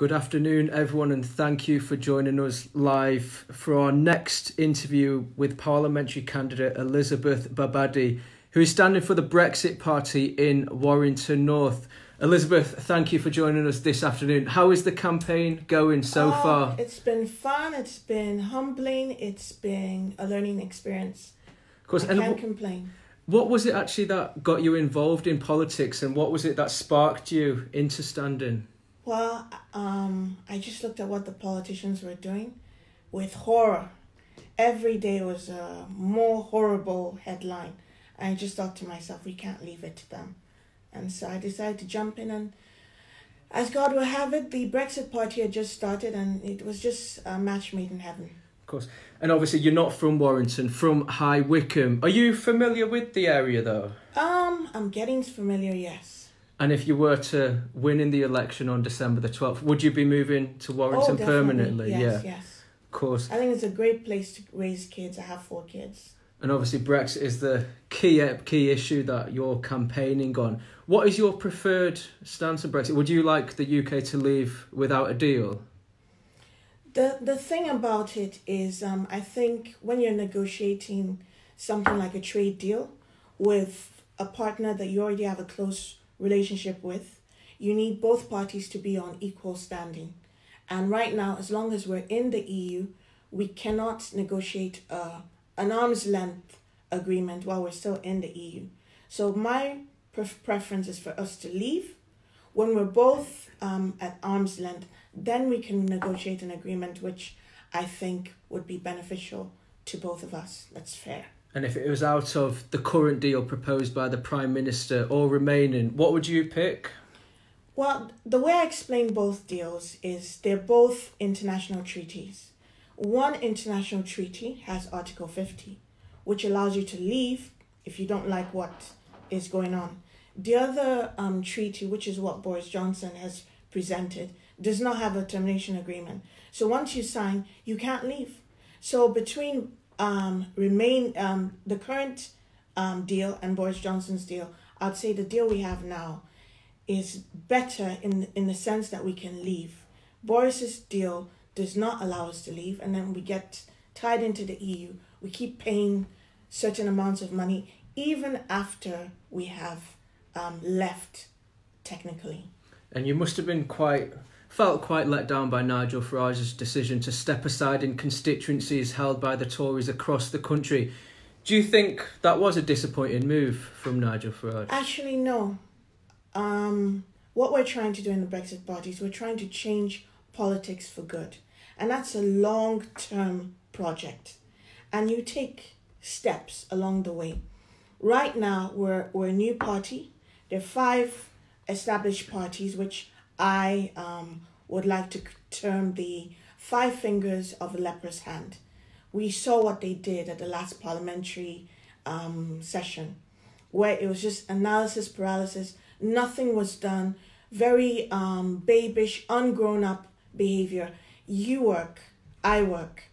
Good afternoon, everyone, and thank you for joining us live for our next interview with parliamentary candidate Elizabeth Babade, who is standing for the Brexit Party in Warrington North. Elizabeth, thank you for joining us this afternoon. How is the campaign going so far? It's been fun, it's been humbling, it's been a learning experience. Of course, I can't complain. What was it actually that got you involved in politics, and what was it that sparked you into standing? Well, I just looked at what the politicians were doing with horror. Every day was a more horrible headline. I just thought to myself, we can't leave it to them. And so I decided to jump in, and as God will have it, the Brexit Party had just started, and it was just a match made in heaven. Of course. And obviously you're not from Warrington, from High Wycombe. Are you familiar with the area though? I'm getting familiar, yes. And if you were to win in the election on December the 12th, would you be moving to Warrington permanently? Yes. Of course. I think it's a great place to raise kids. I have 4 kids. And obviously Brexit is the key issue that you're campaigning on. What is your preferred stance on Brexit? Would you like the UK to leave without a deal? The thing about it is, I think when you're negotiating something like a trade deal with a partner that you already have a close relationship with, you need both parties to be on equal standing. And right now, as long as we're in the EU, we cannot negotiate an arm's length agreement while we're still in the EU. So my preference is for us to leave. When we're both at arm's length, then we can negotiate an agreement which I think would be beneficial to both of us. That's fair. And if it was out of the current deal proposed by the Prime Minister or remaining, what would you pick? Well, the way I explain both deals is they're both international treaties. One international treaty has Article 50, which allows you to leave if you don't like what is going on. The other treaty, which is what Boris Johnson has presented, does not have a termination agreement. So once you sign, you can't leave. So between the current deal and Boris Johnson's deal, I'd say the deal we have now is better in the sense that we can leave. Boris's deal does not allow us to leave, and then we get tied into the EU. We keep paying certain amounts of money even after we have left technically. And you must have been felt quite let down by Nigel Farage's decision to step aside in constituencies held by the Tories across the country. Do you think that was a disappointing move from Nigel Farage? Actually, no. What we're trying to do in the Brexit Party is we're trying to change politics for good. And that's a long-term project. And you take steps along the way. Right now, we're a new party. There are 5 established parties, which I would like to term the 5 fingers of a leper's hand. We saw what they did at the last parliamentary session, where it was just analysis paralysis. Nothing was done. Very babyish, ungrown-up behavior. You work, I work.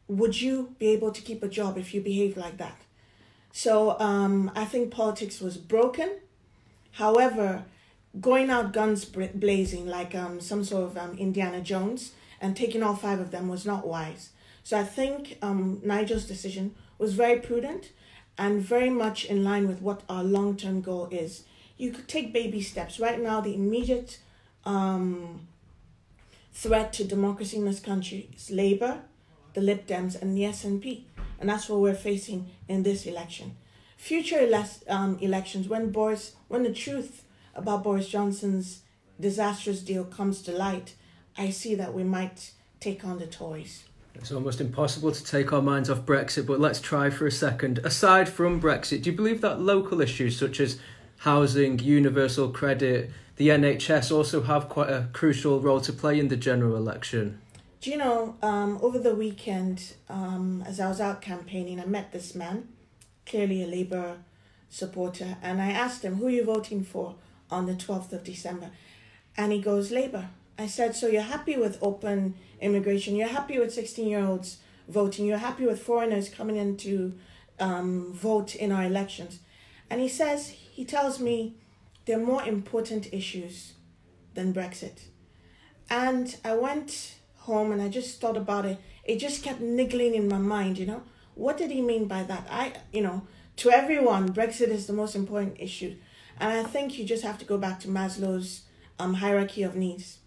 Would you be able to keep a job if you behave like that? So I think politics was broken. However, going out guns blazing like some sort of Indiana Jones and taking all 5 of them was not wise. So I think Nigel's decision was very prudent and very much in line with what our long-term goal is. You could take baby steps. Right now, the immediate threat to democracy in this country is Labour, the Lib Dems, and the SNP. And that's what we're facing in this election. Future elections, when the truth about Boris Johnson's disastrous deal comes to light, I see that we might take on the Tories. It's almost impossible to take our minds off Brexit, but let's try for a second. Aside from Brexit, do you believe that local issues such as housing, universal credit, the NHS also have quite a crucial role to play in the general election? Do you know, over the weekend, as I was out campaigning, I met this man, clearly a Labour supporter, and I asked him, who are you voting for on the 12th of December? And he goes, Labour. I said, so you're happy with open immigration, you're happy with 16-year-olds voting, you're happy with foreigners coming in to vote in our elections. And he tells me there are more important issues than Brexit. And I went home and I just thought about it. It just kept niggling in my mind, you know. What did he mean by that? To everyone, Brexit is the most important issue. And I think you just have to go back to Maslow's hierarchy of needs.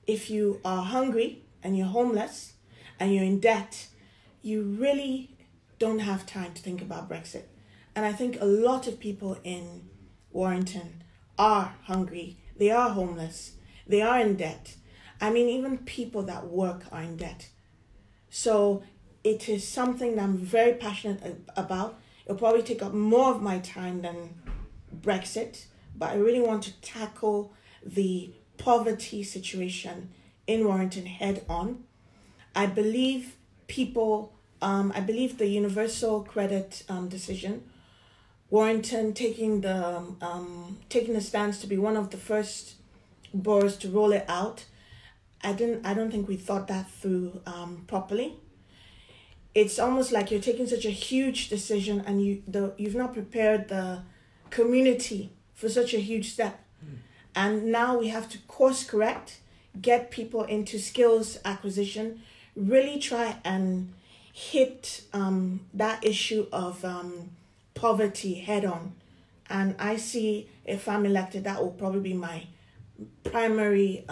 If you are hungry and you're homeless and you're in debt, you really don't have time to think about Brexit. And I think a lot of people in Warrington are hungry. They are homeless. They are in debt. I mean, even people that work are in debt. So it is something that I'm very passionate about. It'll probably take up more of my time than Brexit, but I really want to tackle the poverty situation in Warrington head on. I believe the universal credit decision, Warrington taking the stance to be one of the first boroughs to roll it out. I don't think we thought that through properly. It's almost like you're taking such a huge decision and you've not prepared the community for such a huge step. And now we have to course correct, get people into skills acquisition, really try and hit that issue of poverty head on. And I see, if I'm elected, that will probably be my primary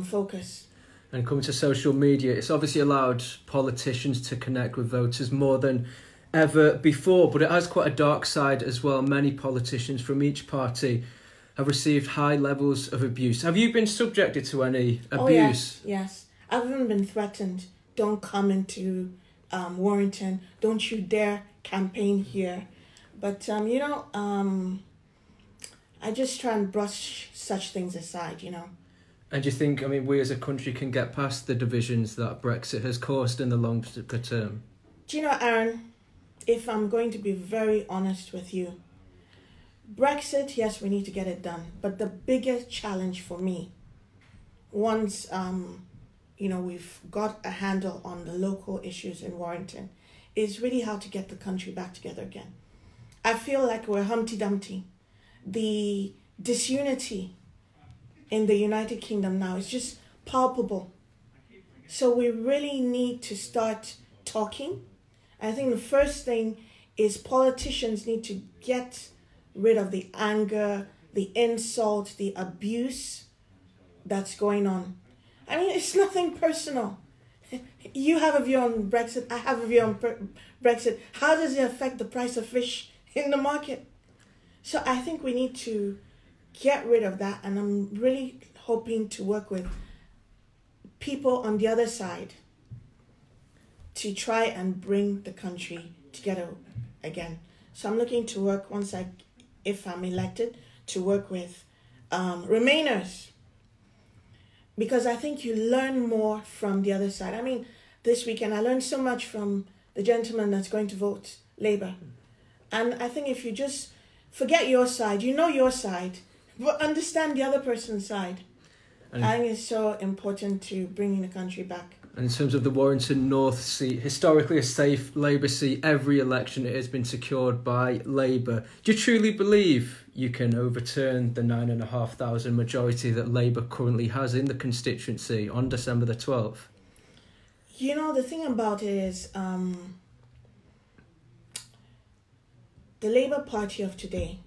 focus. And coming to social media, it's obviously allowed politicians to connect with voters more than ever before, but it has quite a dark side as well. Many politicians from each party have received high levels of abuse. Have you been subjected to any abuse? Oh, yes. I've even been threatened. Don't come into Warrington. Don't you dare campaign here. But, I just try and brush such things aside, you know. And do you think, we as a country can get past the divisions that Brexit has caused in the longer term? Do you know, Aran, if I'm going to be very honest with you, Brexit, yes, we need to get it done. But the biggest challenge for me, once, we've got a handle on the local issues in Warrington, is really how to get the country back together again. I feel like we're Humpty Dumpty. The disunity in the United Kingdom now is just palpable. So we really need to start talking. I think the first thing is politicians need to get rid of the anger, the insult, the abuse that's going on. It's nothing personal. You have a view on Brexit, I have a view on Brexit. How does it affect the price of fish in the market? So I think we need to get rid of that, and I'm really hoping to work with people on the other side to try and bring the country together again. So I'm looking to work, if I'm elected, to work with Remainers, because I think you learn more from the other side. This weekend I learned so much from the gentleman that's going to vote Labour. And I think if you just forget your side, you know your side, but understand the other person's side. I think it's so important to bringing the country back. And in terms of the Warrington North seat, historically a safe Labour seat, every election it has been secured by Labour. Do you truly believe you can overturn the 9,500 majority that Labour currently has in the constituency on December the 12th? You know, the thing about it is the Labour Party of today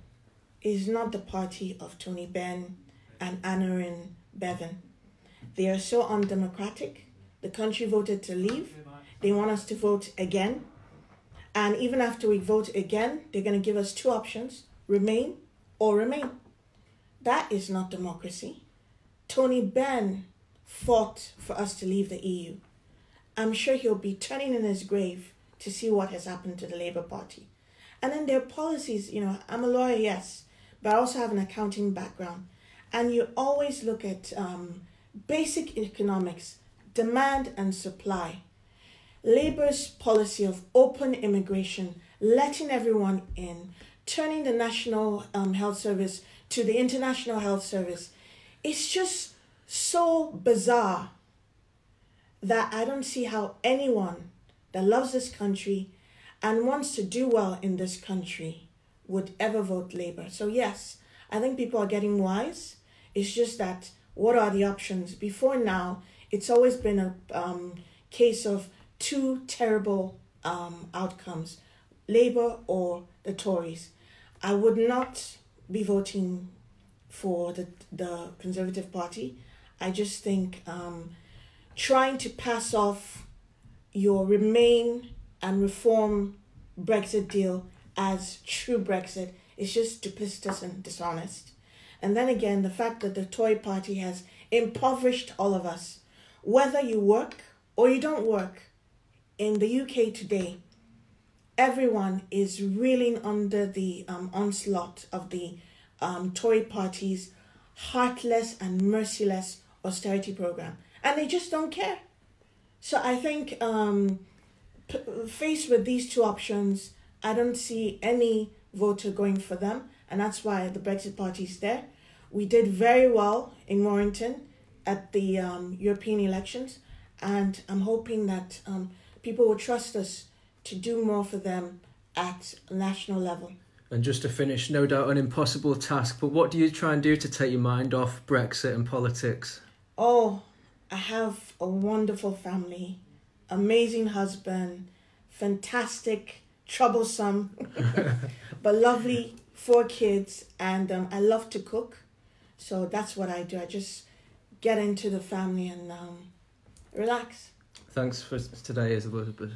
is not the party of Tony Benn and Aran Bevan. They are so undemocratic. The country voted to leave. They want us to vote again. And even after we vote again, they're going to give us two options: remain or remain. That is not democracy. Tony Benn fought for us to leave the EU. I'm sure he'll be turning in his grave to see what has happened to the Labour Party. And then their policies, I'm a lawyer, yes, but I also have an accounting background. And you always look at basic economics, demand and supply. Labour's policy of open immigration, letting everyone in, turning the National Health Service to the International Health Service, it's just so bizarre that I don't see how anyone that loves this country and wants to do well in this country would ever vote Labour. So yes, I think people are getting wise. It's just that what are the options. Before now, it's always been a case of two terrible outcomes, Labour or the Tories. I would not be voting for the Conservative Party. I just think trying to pass off your Remain and Reform Brexit deal as true Brexit is just duplicitous and dishonest. And then again, the fact that the Tory party has impoverished all of us, whether you work or you don't work, in the UK today, everyone is reeling under the onslaught of the Tory party's heartless and merciless austerity program. And they just don't care. So I think faced with these two options, I don't see any voter going for them. And that's why the Brexit Party is there. We did very well in Warrington at the European elections. And I'm hoping that people will trust us to do more for them at a national level. And just to finish, no doubt an impossible task, but what do you try and do to take your mind off Brexit and politics? Oh, I have a wonderful family, amazing husband, fantastic, troublesome, but lovely 4 kids, and I love to cook. So that's what I do. I just get into the family and relax. Thanks for today, Elizabeth.